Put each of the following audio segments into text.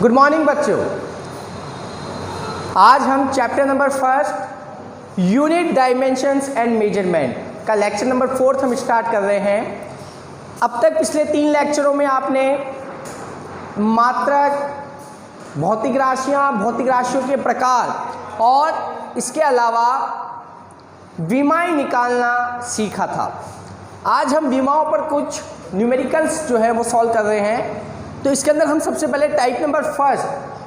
Good morning बच्चों। आज हम chapter number 1 unit dimensions and measurement का लेक्चर नंबर 4 हम स्टार्ट कर रहे हैं। अब तक पिछले 3 लेक्चरों में आपने मात्रक, भौतिक राशियां, भौतिक राशियों के प्रकार और इसके अलावा विमाएं निकालना सीखा था। आज हम विमाओं पर कुछ न्यूमेरिकल्स जो है वो सॉल्व कर रहे हैं। तो इसके अंदर हम सबसे पहले टाइप नंबर 1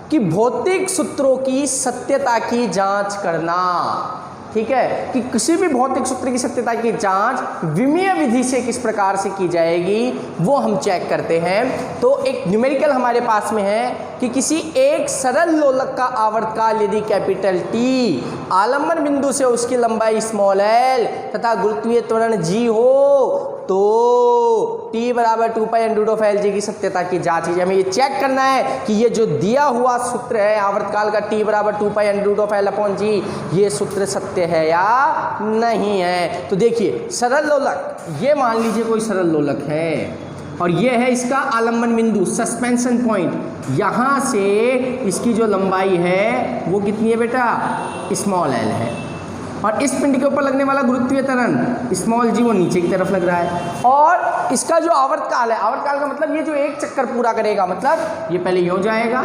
कि भौतिक सूत्रों की सत्यता की जांच करना, ठीक है, कि किसी भी भौतिक सूत्र की सत्यता की जांच विमीय विधि से किस प्रकार से की जाएगी वो हम चेक करते हैं। तो एक न्यूमेरिकल हमारे पास में है कि किसी एक सरल लोलक का आवर्तकाल यदि कैपिटल टी, आलंबन बिंदु से उसकी लंबाई स्मॉल एल तथा गुरुत्वीय त्वरण जी हो तो t बराबर 2π√L जी की सत्यता की जांच है। हमें ये चेक करना है कि ये जो दिया हुआ सूत्र है आवर्तकाल का t बराबर 2π√L/g ये सूत्र सत्य है या नहीं है। तो देखिए सरल लोलक, ये मान लीजिए कोई सरल लोलक है और ये है इसका आलंबन बिंदु, सस्पेंशन पॉइंट। यहाँ से इसकी जो लंबाई है वो कितनी है बेटा, स्मॉल एल है, और इस पिंड के ऊपर लगने वाला गुरुत्वीय त्वरण स्मॉल जी वो नीचे की तरफ लग रहा है। और इसका जो आवर्तकाल है, आवर्तकाल का मतलब ये जो एक चक्कर पूरा करेगा, मतलब ये पहले यूँ जाएगा,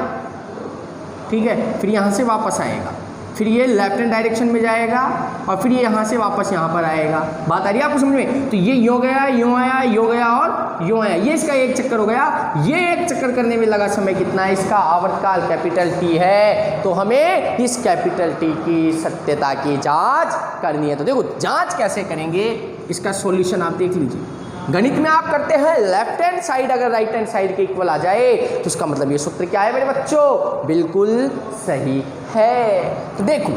ठीक है, फिर यहाँ से वापस आएगा, फिर ये लेफ्ट हैंड डायरेक्शन में जाएगा और फिर ये यहाँ से वापस यहाँ पर आएगा। बात आ रही है आपको समझ में? तो ये यूँ गया, यूँ आया, यूँ गया और यूँ आया, ये इसका एक चक्कर हो गया। ये एक चक्कर करने में लगा समय कितना है, इसका आवर्तकाल कैपिटल टी है। तो हमें इस कैपिटल टी की सत्यता की जांच करनी है। तो देखो जांच कैसे करेंगे, इसका सॉल्यूशन आप देख लीजिए। गणित में आप करते हैं लेफ्ट हैंड साइड अगर राइट हैंड साइड के इक्वल आ जाए तो उसका मतलब ये सूत्र क्या है मेरे बच्चों, बिल्कुल सही है। तो देखो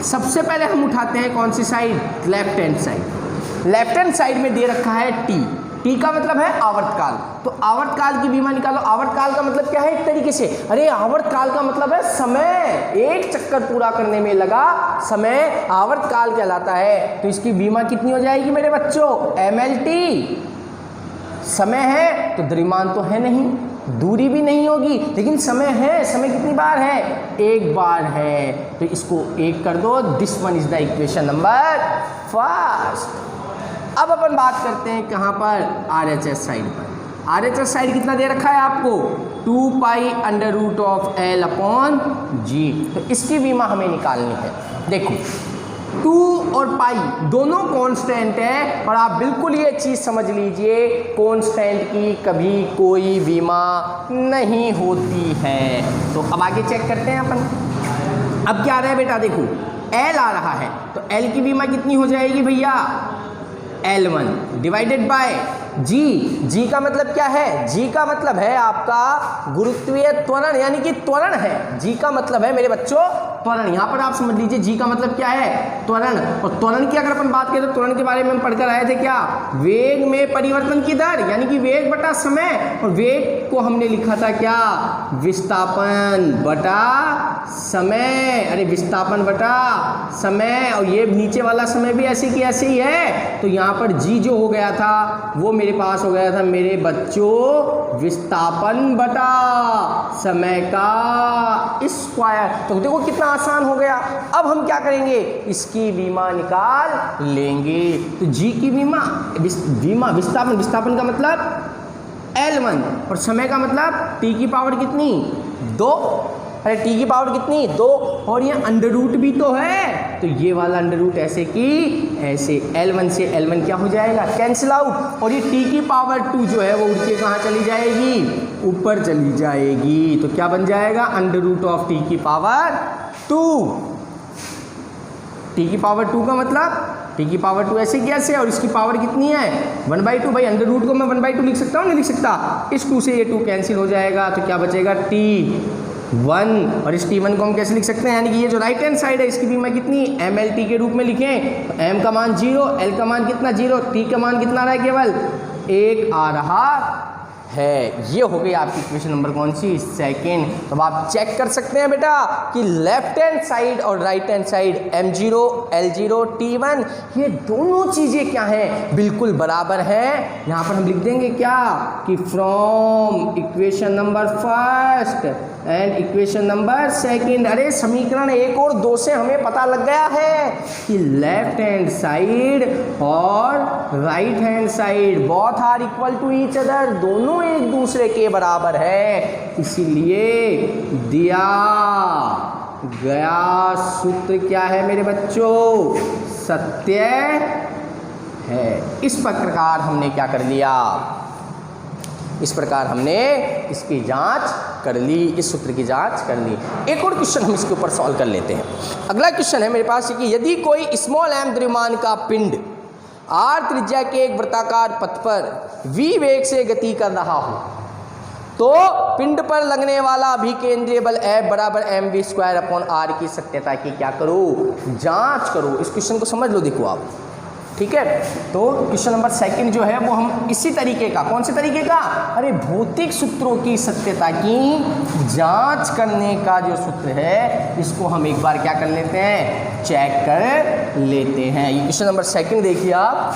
सबसे पहले हम उठाते हैं कौन सी side, left hand side. Left hand side में दे रखा है टी, टी का मतलब है आवर्तकाल। तो आवर्तकाल की विमा निकालो। आवर्तकाल का मतलब क्या है एक तरीके से, अरे आवर्तकाल का मतलब है समय, एक चक्कर पूरा करने में लगा समय आवर्तकाल कहलाता है। तो इसकी विमा कितनी हो जाएगी मेरे बच्चों, mlt। समय है तो द्रव्यमान तो है नहीं, दूरी भी नहीं होगी, लेकिन समय है, समय कितनी बार है, एक बार है। तो इसको एक कर दो, this one is the equation number 1। अब अपन बात करते हैं कहाँ पर, RHS साइड पर। RHS साइड कितना दे रखा है आपको, 2π√L/g। तो इसकी विमा हमें निकालनी है। देखो 2 और पाई दोनों कांस्टेंट है और आप बिल्कुल ये चीज़ समझ लीजिए, कांस्टेंट की कभी कोई विमा नहीं होती है। तो अब आगे चेक करते हैं अपन। अब क्या आ रहा है बेटा, देखो L आ रहा है तो L की विमा कितनी हो जाएगी भैया, L1 divided by G। G का मतलब क्या है, G का मतलब है आपका गुरुत्वीय त्वरण, यानी कि त्वरण है। G का मतलब है मेरे बच्चों त्वरण। यहाँ पर आप समझ लीजिए G का मतलब क्या है, त्वरण। और त्वरण की अगर अपन बात करें तो त्वरण के बारे में हम पढ़कर आए थे क्या, वेग में परिवर्तन की दर, यानी कि वेग बटा समय। और वेग को हमने लिखा था क्या, विस्थापन बटा समय। अरे विस्थापन बटा समय, और ये नीचे वाला समय भी ऐसे की ऐसे ही है। तो यहाँ पर G जो हो गया था वो मेरे पास हो गया था मेरे बच्चों विस्थापन बटा समय का स्क्वायर। तो देखो कितना आसान हो गया। अब हम क्या करेंगे, इसकी विमा निकाल लेंगे। तो G की विमा विस्थापन का मतलब L1 और समय का मतलब t की पावर कितनी, 2। अरे t की पावर कितनी, 2, और ये अंडर रूट भी तो है। तो ये वाला अंडर रूट ऐसे की ऐसे, L1 से L1 क्या हो जाएगा, कैंसिल आउट। और ये t की पावर 2 जो है वो उड़ के कहाँ चली जाएगी, ऊपर चली जाएगी। तो क्या बन जाएगा, √t की पावर 2। t की पावर 2 का मतलब t की पावर 2 ऐसे कैसे, और इसकी पावर कितनी है 1/2। भाई अंडर रूट को मैं 1/2 लिख सकता हूँ, नहीं लिख सकता। इस 2 से ये 2 कैंसिल हो जाएगा। तो क्या बचेगा, T1। और इस T1 को हम कैसे लिख सकते हैं, यानी कि ये जो राइट हैंड साइड है इसकी विमा कितनी, mlt के रूप में लिखें। तो m का मान 0, l का मान कितना 0, t का मान कितना आ रहा है, केवल 1 आ रहा है। ये हो गई आपकी इक्वेशन नंबर कौन सी, सेकेंड। तो आप चेक कर सकते हैं बेटा कि लेफ्ट हैंड साइड और right hand side m0 l0 t1 ये दोनों चीजें क्या हैं, बिल्कुल बराबर हैं। यहां पर हम लिख देंगे क्या कि from equation number first and equation number second. अरे समीकरण 1 और 2 से हमें पता लग गया है कि लेफ्ट हैंड साइड और right hand side both are equal to each other, दोनों एक दूसरे के बराबर है। इसीलिए दिया गया सूत्र क्या है मेरे बच्चों, सत्य है। इस प्रकार हमने क्या कर लिया, इस प्रकार हमने इसकी जांच कर ली, इस सूत्र की जांच कर ली। एक और क्वेश्चन हम इसके ऊपर सॉल्व कर लेते हैं। अगला क्वेश्चन है मेरे पास कि यदि कोई स्मॉल m द्रव्यमान का पिंड r त्रिज्या के एक वृत्ताकार पथ पर v वेग से गति कर रहा हो तो पिंड पर लगने वाला अभिकेंद्रीय बल F बराबर mv²/r की सत्यता की क्या करो, जांच करो। इस क्वेश्चन को समझ लो, देखो आप, ठीक है। तो क्वेश्चन नंबर सेकंड जो है वो हम इसी तरीके का, कौन से तरीके का, अरे भौतिक सूत्रों की सत्यता की जांच करने का जो सूत्र है इसको हम एक बार क्या कर लेते हैं, चेक कर लेते हैं। ये क्वेश्चन नंबर सेकंड देखिए आप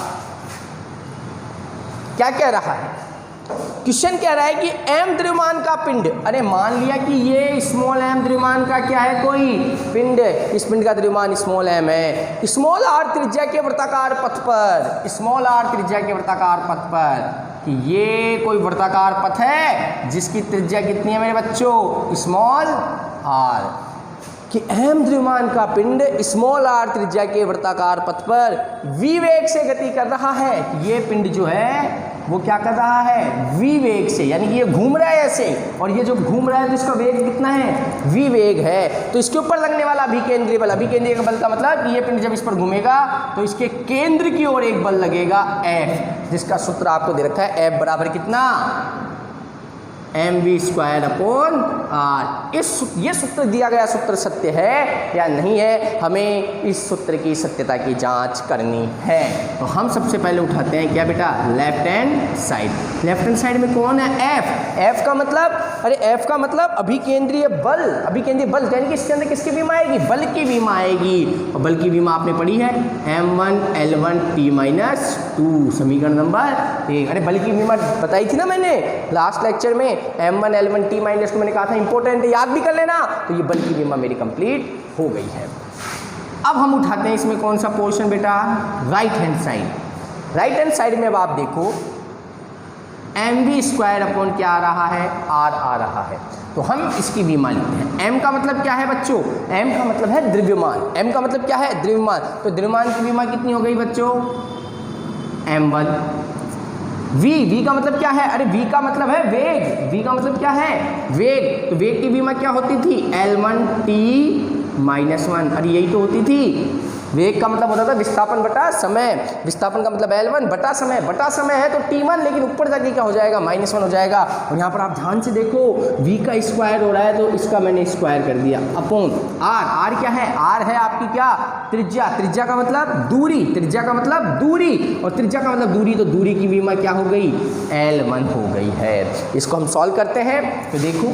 क्या कह रहा है। क्वेश्चन कह रहा है कि m द्रव्यमान का पिंड, अरे मान लिया कि ये स्मॉल m द्रव्यमान का क्या है, कोई पिंड, इस पिंड का द्रव्यमान स्मॉल m है, स्मॉल r त्रिज्या के वृत्ताकार पथ पर, स्मॉल r त्रिज्या के वृत्ताकार पथ पर, कि ये कोई वृत्ताकार पथ है जिसकी त्रिज्या कितनी है मेरे बच्चों, स्मॉल r, कि m द्रव्यमान का पिंड स्मॉल r त्रिज्या के वृत्ताकार पथ पर v वेग से गति कर रहा है। ये पिंड जो है वो क्या कर रहा है, v वेग से, यानी कि ये घूम रहा है ऐसे, और ये जो घूम रहा है तो इसका वेग कितना है, v वेग है। तो इसके ऊपर लगने वाला अभिकेंद्रीय बल, अभिकेंद्रीय बल का मतलब कि ये पिंड जब इस पर घूमेगा तो इसके केंद्र की ओर एक बल लगेगा F, जिसका सूत्र आपको दे रखा है F बराबर कितना, mv²/r। ये सूत्र दिया गया सूत्र सत्य है या नहीं है, हमें इस सूत्र की सत्यता की जांच करनी है। तो हम सबसे पहले उठाते हैं क्या बेटा, left hand side. Left hand side में कौन है, F। F का मतलब, अरे F का मतलब अभिकेंद्रीय बल, अभिकेंद्रीय बल यानी कि इसके अंदर किसकी बीमा आएगी, बल की बीमा आएगी, और बल की बीमा आपने पढ़ी है m1 l1 t-2, समीकरण नंबर 1। अरे बल की बीमा बताई थी ना मैंने लास्ट लेक्चर में, m1 l1 t-2 मैंने कहा था इंपॉर्टेंट है, याद भी कर लेना। तो ये बल की बीमा मेरी कंप्लीट हो गई है। अब हम उठाते हैं इसमें कौन सा पोर्शन बेटा, right hand side. Right hand side में अब आप देखो mv² क्या आ रहा है, r आ रहा है। तो हम इसकी बीमा लिखते हैं। m का मतलब क्या है बच्चों, m का मतलब है द्रव्यमान, m का मतलब क्या है, द्रव्यमान। तो द्रव्यमान की बीमा कितनी हो गई बच्चों, m1। v का मतलब क्या है, अरे v का मतलब है वेग, v का मतलब क्या है, वेग। तो वेग की बीमा क्या होती थी, l1 t-1, अरे यही तो होती थी। वेग का मतलब होता था विस्थापन बटा समय, विस्थापन का मतलब L1 बटा समय, बटा समय है तो T1, लेकिन ऊपर जाके क्या हो जाएगा, -1 हो जाएगा। और यहाँ पर आप ध्यान से देखो v का स्क्वायर हो रहा है तो इसका मैंने स्क्वायर कर दिया अपॉन r। r क्या है, r है आपकी क्या, त्रिज्या। त्रिज्या का मतलब दूरी, त्रिज्या का मतलब दूरी, और त्रिज्या का मतलब दूरी, तो दूरी की बीमा क्या हो गई, L1 हो गई है। इसको हम सॉल्व करते हैं तो देखो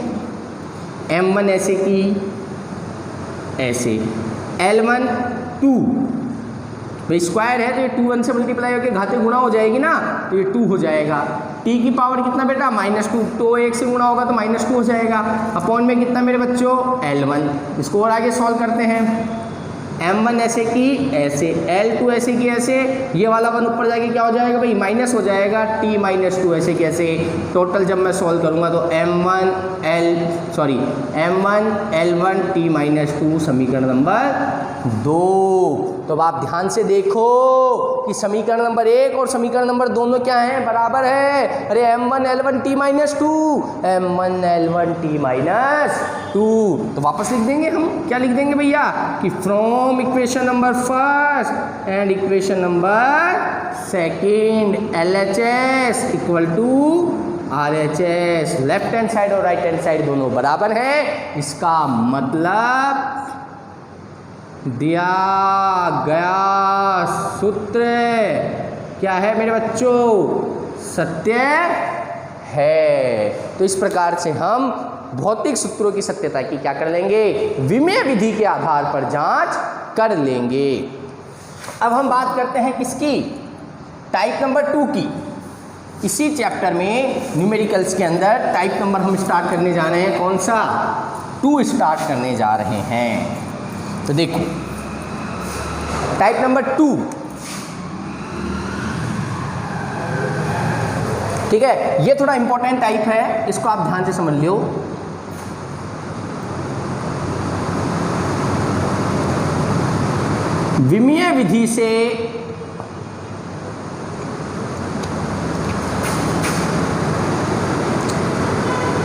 m1 ऐसे की ऐसे, L1 2, तो स्क्वायर है तो ये 2 1 से मल्टीप्लाई होकर घाते गुणा हो जाएगी ना, तो ये 2 हो जाएगा। t की पावर कितना बेटा, -2, तो 1 से गुणा होगा तो -2 हो जाएगा, अपॉन में कितना मेरे बच्चों, L1। इसको और आगे सॉल्व करते हैं, m1 ऐसे की ऐसे, L2 ऐसे की ऐसे, ये वाला 1 ऊपर जाके क्या हो जाएगा भाई, माइनस हो जाएगा, t-2 ऐसे कैसे। टोटल जब मैं सॉल्व करूँगा तो m1 L1 t-2 समीकरण नंबर 2। तो अब आप ध्यान से देखो कि समीकरण नंबर 1 और समीकरण नंबर दोनों क्या हैं, बराबर है। अरे m1 L1 t-2, m1 L1 t-2, तो वापस लिख देंगे हम, क्या लिख देंगे भैया कि from equation number first and equation number second LHS equal to RHS। Left hand side और राइट हैंड साइड दोनों बराबर है, इसका मतलब दिया गया सूत्र क्या है मेरे बच्चों, सत्य है। तो इस प्रकार से हम भौतिक सूत्रों की सत्यता की क्या कर लेंगे, विमेय विधि के आधार पर जांच कर लेंगे। अब हम बात करते हैं किसकी, टाइप नंबर 2 की। इसी चैप्टर में न्यूमेरिकल्स के अंदर टाइप नंबर हम स्टार्ट करने जा रहे हैं, कौन सा, 2 स्टार्ट करने जा रहे हैं। तो देखो टाइप नंबर 2, ठीक है, ये थोड़ा इंपॉर्टेंट टाइप है, इसको आप ध्यान से समझ लो। विमीय विधि से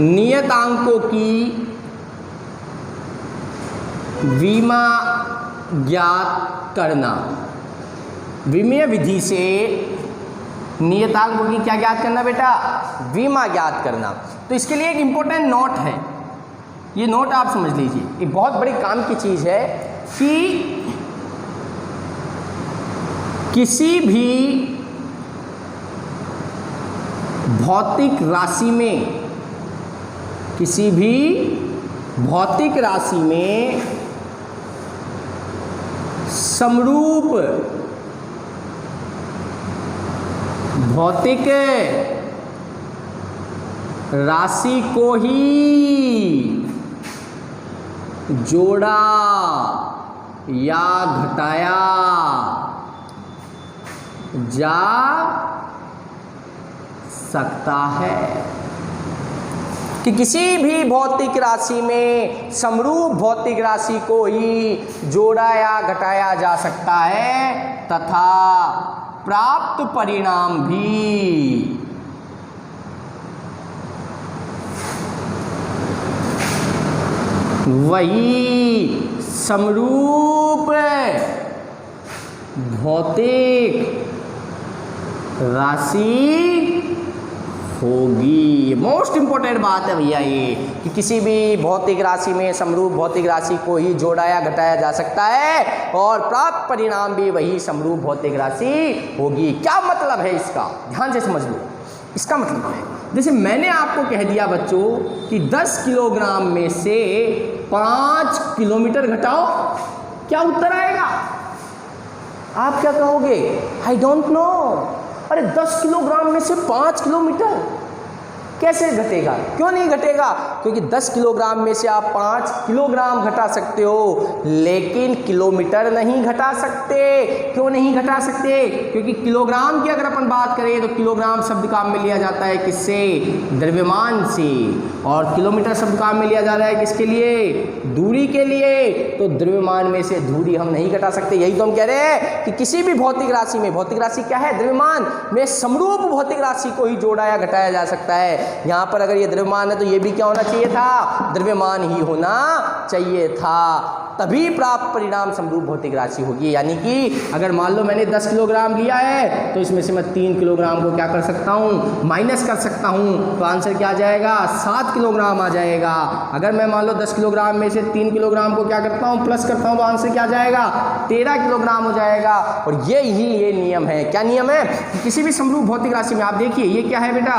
नियतांकों की विमा ज्ञात करना। विमीय विधि से नियतांकों की क्या ज्ञात करना बेटा, विमा ज्ञात करना। तो इसके लिए एक इंपॉर्टेंट नोट है, ये नोट आप समझ लीजिए, ये बहुत बड़ी काम की चीज है कि किसी भी भौतिक राशि में, किसी भी भौतिक राशि में समरूप भौतिक राशि को ही जोड़ा या घटाया जा सकता है, कि किसी भी भौतिक राशि में समरूप भौतिक राशि को ही जोड़ा या घटाया जा सकता है तथा प्राप्त परिणाम भी वही समरूप भौतिक राशि होगी। मोस्ट इंपॉर्टेंट बात है भैया ये, कि किसी भी भौतिक राशि में समरूप भौतिक राशि को ही जोड़ा या घटाया जा सकता है और प्राप्त परिणाम भी वही समरूप भौतिक राशि होगी। क्या मतलब है इसका, ध्यान से समझ लो। इसका मतलब है, जैसे मैंने आपको कह दिया बच्चों कि 10 किलोग्राम में से 5 किलोमीटर घटाओ, क्या उत्तर आएगा? आप क्या कहोगे? I don't know. अरे 10 किलोग्राम में से 5 किलोमीटर कैसे घटेगा? क्यों नहीं घटेगा? क्योंकि 10 किलोग्राम में से आप 5 किलोग्राम घटा सकते हो, लेकिन किलोमीटर नहीं घटा सकते। क्यों नहीं घटा सकते? क्योंकि किलोग्राम की अगर अपन बात करें तो किलोग्राम शब्द काम में लिया जाता है किससे? द्रव्यमान से। और किलोमीटर शब्द काम में लिया जा रहा है किसके लिए? दूरी के लिए। तो द्रव्यमान में से दूरी हम नहीं घटा सकते। यही तो हम कह रहे हैं कि किसी भी भौतिक राशि में, भौतिक राशि क्या है? द्रव्यमान में समरूप भौतिक राशि को ही जोड़ा या घटाया जा सकता है। यहाँ पर अगर ये द्रव्यमान है तो ये भी क्या होना चाहिए था? द्रव्यमान ही होना चाहिए था, तभी प्राप्त परिणाम समरूप भौतिक राशि होगी। यानी कि अगर मान लो मैंने 10 किलोग्राम लिया है तो इसमें से मैं 3 किलोग्राम को क्या कर सकता हूँ? माइनस कर सकता हूँ। तो आंसर क्या आ जाएगा? 7 किलोग्राम आ जाएगा। अगर मैं मान लो 10 किलोग्राम में से 3 किलोग्राम को क्या करता हूँ? प्लस करता हूँ, तो आंसर क्या आ जाएगा? 13 किलोग्राम हो जाएगा। और ये नियम है। क्या नियम है? कि किसी भी समरूप भौतिक राशि में आप देखिए, ये क्या है बेटा?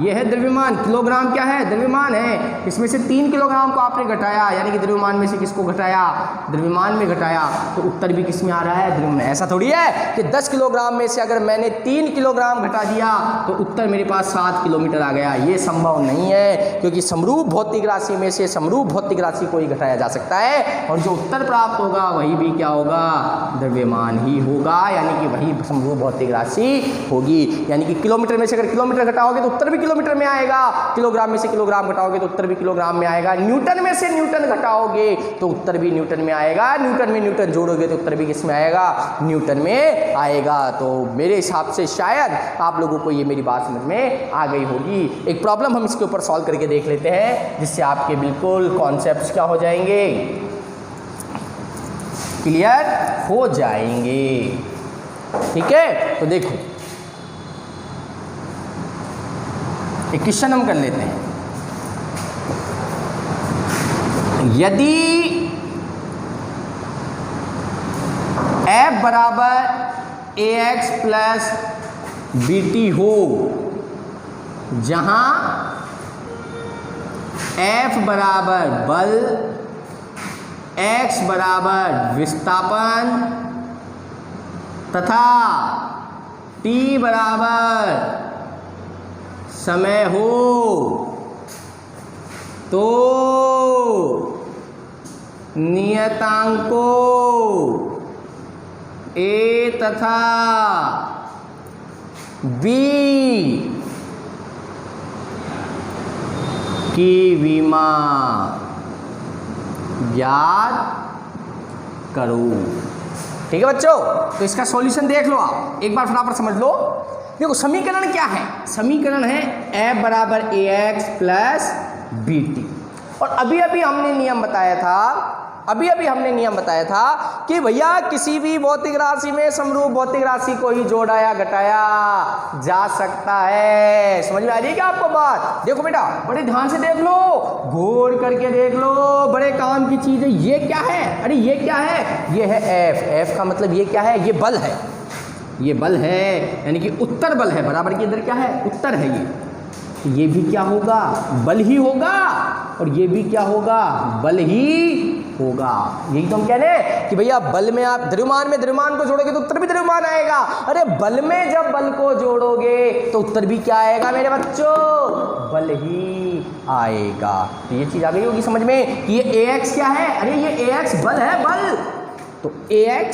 ये है द्रव्यमान। किलोग्राम क्या है? द्रव्यमान है। इसमें से 3 किलोग्राम को आपने घटाया, यानी कि द्रव्यमान में से किसको घटाया? द्रव्यमान में घटाया। तो उत्तर भी किस में आ रहा है? द्रव्यमान। ऐसा थोड़ी है कि 10 किलोग्राम में से अगर मैंने 3 किलोग्राम घटा दिया तो उत्तर मेरे पास 7 किलोमीटर आ गया। ये संभव नहीं है, क्योंकि समरूप भौतिक राशि में से समरूप भौतिक राशि को ही घटाया जा सकता है और जो उत्तर प्राप्त होगा वही भी क्या होगा? द्रव्यमान ही होगा, यानी कि वही समरूप भौतिक राशि होगी। यानी कि किलोमीटर में से अगर किलोमीटर घटाओगे तो उत्तर भी किलोमीटर में आएगा, किलोग्राम में से किलोग्राम घटाओगे तो उत्तर भी किलोग्राम में आएगा, न्यूटन में से न्यूटन घटाओगे तो उत्तर भी न्यूटन में आएगा, न्यूटन में न्यूटन जोड़ोगे तो उत्तर भी किस में आएगा? न्यूटन में आएगा। तो मेरे हिसाब से शायद आप लोगों को ये मेरी बात समझ में आ गई होगी। एक प्रॉब्लम हम इसके ऊपर सॉल्व करके देख लेते हैं, जिससे आपके बिल्कुल कॉन्सेप्ट्स क्या हो जाएंगे? क्लियर हो जाएंगे। ठीक है, तो देखो एक क्वेश्चन हम कर लेते हैं। यदि f बराबर ax प्लस bt हो जहां F बराबर बल, x बराबर विस्थापन तथा t बराबर समय हो, तो नियतांकों A तथा B की विमा ज्ञात करो। ठीक है बच्चों, तो इसका सॉल्यूशन देख लो आप एक बार फटाफट समझ लो। देखो समीकरण क्या है, समीकरण है F बराबर ax प्लस बी टी। और अभी अभी हमने नियम बताया था कि भैया किसी भी भौतिक राशि में समरूप भौतिक राशि को ही जोड़ा या घटाया जा सकता है। समझ में आ रही है क्या आपको बात? देखो बेटा बड़े ध्यान से देख लो, गौर करके देख लो, बड़े काम की चीज है। ये क्या है? अरे ये क्या है? ये है एफ। एफ का मतलब ये क्या है? ये बल है, ये बल है, यानी कि उत्तर बल है। बराबर के इधर क्या है? उत्तर है। ये भी क्या होगा? बल ही होगा, और ये भी क्या होगा? बल ही होगा। यही तो हम कह रहे हैं कि भैया बल में आप द्रव्यमान में द्रव्यमान को जोड़ोगे तो उत्तर भी द्रव्यमान आएगा। अरे बल में जब बल को जोड़ोगे तो उत्तर भी क्या आएगा मेरे बच्चों? बल ही आएगा। तो ये चीज आ गई होगी समझ में कि ये ax क्या है? अरे ये ax बल है, बल। तो ax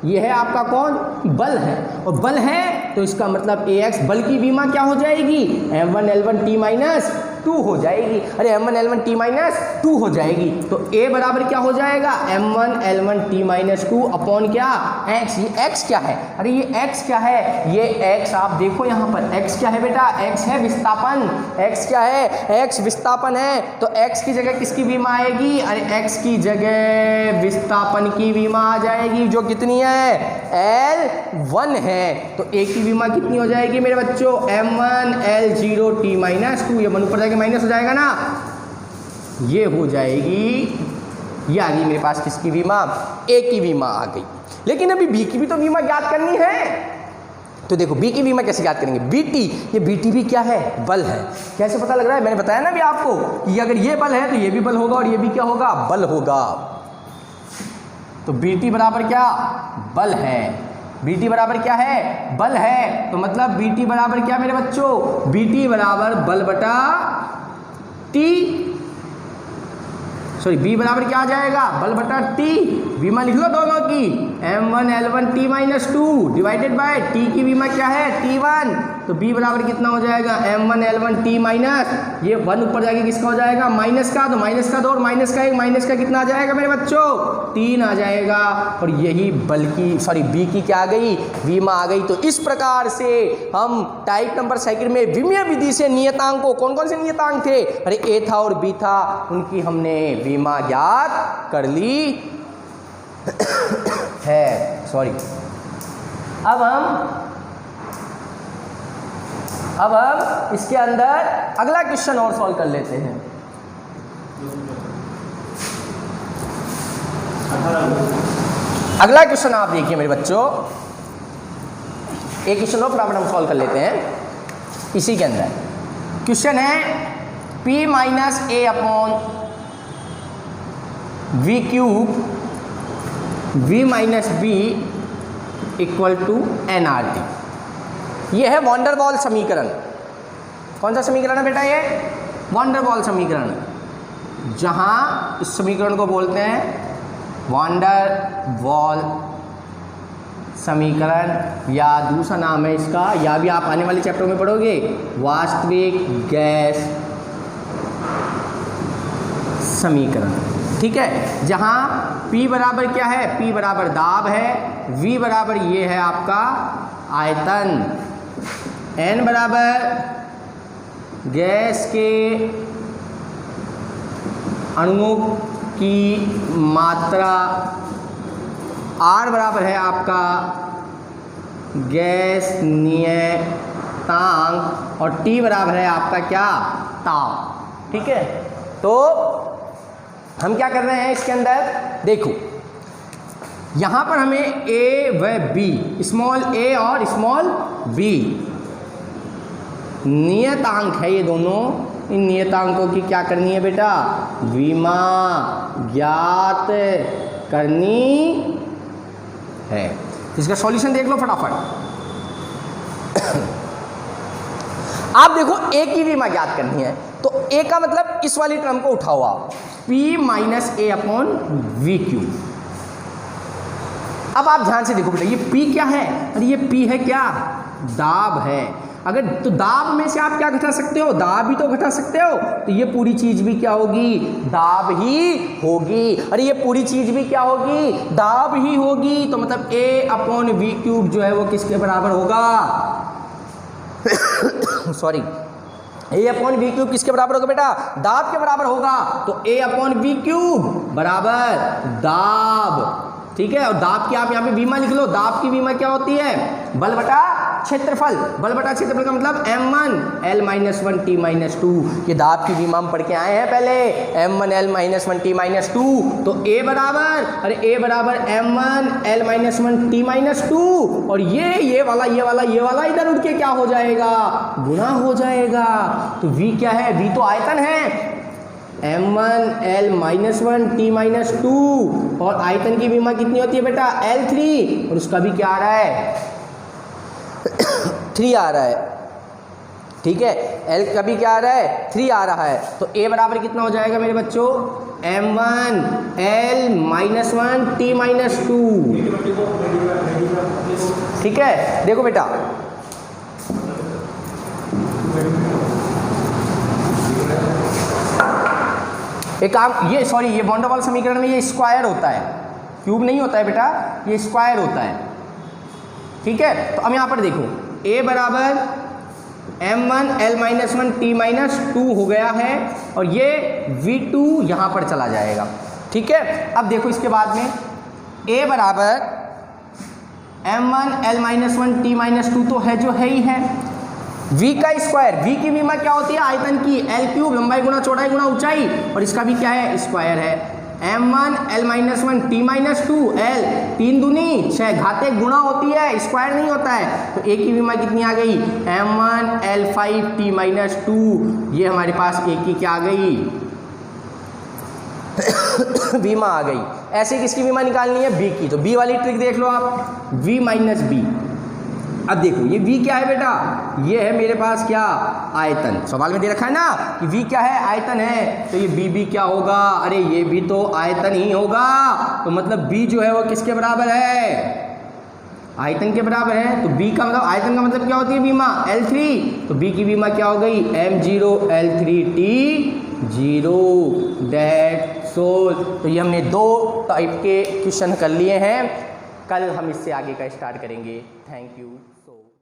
ये है आपका कौन? बल है, और बल है तो इसका मतलब ax बल की विमा क्या हो जाएगी? m1 l1 t माइनस 2 हो जाएगी। अरे m1 l1 t माइनस 2 हो जाएगी, तो a बराबर क्या हो जाएगा? m1 l1 t minus 2 upon क्या? x। ये x क्या है? अरे ये x क्या है? ये x आप देखो यहाँ पर x क्या है बेटा? x है विस्थापन। x क्या है? x विस्थापन है। तो x की जगह किसकी विमा आएगी? अरे x की जगह विस्थापन की विमा आ जाएगी, जो कितनी है? L1 है। तो a की विमा कितनी हो जाएगी मेरे बच्चों? m1 l0 t minus 2। ये वन ऊपर जाके माइनस हो जाएगा ना, ये हो जाएगी। ये आ गई मेरे पास किसकी विमा? a की विमा आ गई। लेकिन अभी b की भी तो विमा ज्ञात करनी है। तो देखो b की विमा कैसे ज्ञात करेंगे? bt, ये bt भी क्या है? बल है। कैसे पता लग रहा है? मैंने बताया ना अभी आपको कि अगर ये बल है तो ये भी बल होगा, और ये भी क्या होगा? बल होगा। तो bt बराबर क्या? बल है। bt बराबर क्या है? बल है। तो मतलब bt बराबर क्या मेरे बच्चों? bt बराबर बल बटा t, सॉरी b बराबर क्या आ जाएगा? बल बटा t। विमा लिख लो दोनों की, m1 l1 t minus 2 divided by t की विमा क्या है? t1। तो b बराबर कितना हो जाएगा? m1 l1 t माइनस, ये वन ऊपर जाके किसका हो जाएगा? माइनस का। तो माइनस का 2 और माइनस का 1, माइनस का कितना आ जाएगा मेरे बच्चों? 3 आ जाएगा। और यही बल की, सॉरी b की क्या आ गई? विमा आ गई। तो इस प्रकार से हम टाइप नंबर साइकिल में विमीय विधि से नियतांकों, कौन कौन से नियतांक थे? अरे a था और b था, उनकी हमने विमा ज्ञात कर ली है। सॉरी, अब हम इसके अंदर अगला क्वेश्चन और सॉल्व कर लेते हैं। अगला क्वेश्चन आप देखिए मेरे बच्चों, एक क्वेश्चन और फटाफट हम सॉल्व कर लेते हैं। इसी के अंदर क्वेश्चन है p minus a upon v cube v minus b equal to nRT। ये है वॉन्डरवॉल समीकरण। कौन सा समीकरण है बेटा? ये वॉन्डरवॉल समीकरण, जहां इस समीकरण को बोलते हैं वॉन्डरवॉल समीकरण, या दूसरा नाम है इसका, या भी आप आने वाले चैप्टर में पढ़ोगे, वास्तविक गैस समीकरण। ठीक है, जहां P बराबर क्या है? P बराबर दाब है, V बराबर ये है आपका आयतन, N बराबर गैस के अणुओं की मात्रा, R बराबर है आपका गैस नियतांक, और T बराबर है आपका क्या? ताप। ठीक है, तो हम क्या कर रहे हैं इसके अंदर? देखो यहां पर हमें A व B, स्मॉल a और स्मॉल b, नियतांक है ये दोनों, इन नियतांकों की क्या करनी है बेटा, विमा ज्ञात करनी है। इसका सॉल्यूशन देख लो फटाफट। आप देखो ए की विमा ज्ञात करनी है, तो ए का मतलब इस वाली टर्म को उठाओ आप, P minus A upon we Q. अब आप ध्यान से देखो बेटा, ये P क्या है, अरे ये P है क्या, दाब है। अगर तो दाब में से आप क्या घटा सकते हो, दाब ही तो घटा सकते हो, तो ये पूरी चीज भी क्या होगी, दाब ही होगी। अरे ये पूरी चीज भी क्या होगी, दाब ही होगी। तो मतलब A अपॉन वी क्यूब जो है वो किसके बराबर होगा, sorry, A upon V cube किसके बराबर होगा बेटा, दाब के बराबर होगा। तो A अपॉन वी क्यूब बराबर दाब, ठीक है। और दाब की आप यहाँ पे विमा लिख लो, दाब की विमा क्या होती है, बल बटा क्षेत्रफल। बल बटा क्षेत्रफल का मतलब m1 l-1 t-2। ये दाब की विमा हम पढ़ के आए हैं पहले, m1 l-1 t-2। तो A बराबर, अरे A बराबर m1 l-1 t-2, और ये वाला इधर उठ के क्या हो जाएगा, गुना हो जाएगा। तो V क्या है, V तो आयतन है, m1 l-1 t-2, और आयतन की विमा कितनी होती है बेटा, l3, और उसका भी क्या आ रहा है 3 आ रहा है, ठीक है। L का भी क्या आ रहा है, 3 आ रहा है। तो A बराबर कितना हो जाएगा मेरे बच्चों, m1 l-1 t-2, ठीक है। देखो बेटा, एक काम, ये सॉरी, ये वॉन डेर वाल्स समीकरण में ये स्क्वायर होता है, क्यूब नहीं होता है बेटा, ये स्क्वायर होता है, ठीक है। तो अब यहाँ पर देखो, A बराबर m1 l-1 t-2 हो गया है, और ये v2 यहाँ पर चला जाएगा, ठीक है। अब देखो इसके बाद में A बराबर m1 l-1 t-2 तो है जो है ही है, v का स्क्वायर, v की विमा क्या होती है, आयतन की, l क्यूब लंबाई गुना चौड़ाई गुना ऊंचाई, और इसका भी क्या है, स्क्वायर है। m1 l-1 t-2, l 3 दूनी 6, घाते गुणा होती है, स्क्वायर नहीं होता है। तो A की विमा कितनी आ गई, m1 l5 t-2, ये हमारे पास A की क्या आ गई विमा आ गई। ऐसे किसकी विमा निकालनी है, B की। तो B वाली ट्रिक देख लो आप, V माइनस B। अब देखो ये V क्या है बेटा, ये है मेरे पास क्या, आयतन। सवाल में दे रखा है ना कि V क्या है, आयतन है, तो ये B भी क्या होगा, अरे ये भी तो आयतन ही होगा। तो मतलब B जो है वो किसके बराबर है, आयतन के बराबर है। तो B का मतलब, आयतन का मतलब क्या होती है विमा, L3। तो B की विमा क्या हो गई, m0 l3t0 दैट्स ऑल। तो ये हमने 2 टाइप के क्वेश्चन कर लिए हैं, कल हम इससे आगे का स्टार्ट करेंगे। Thank you.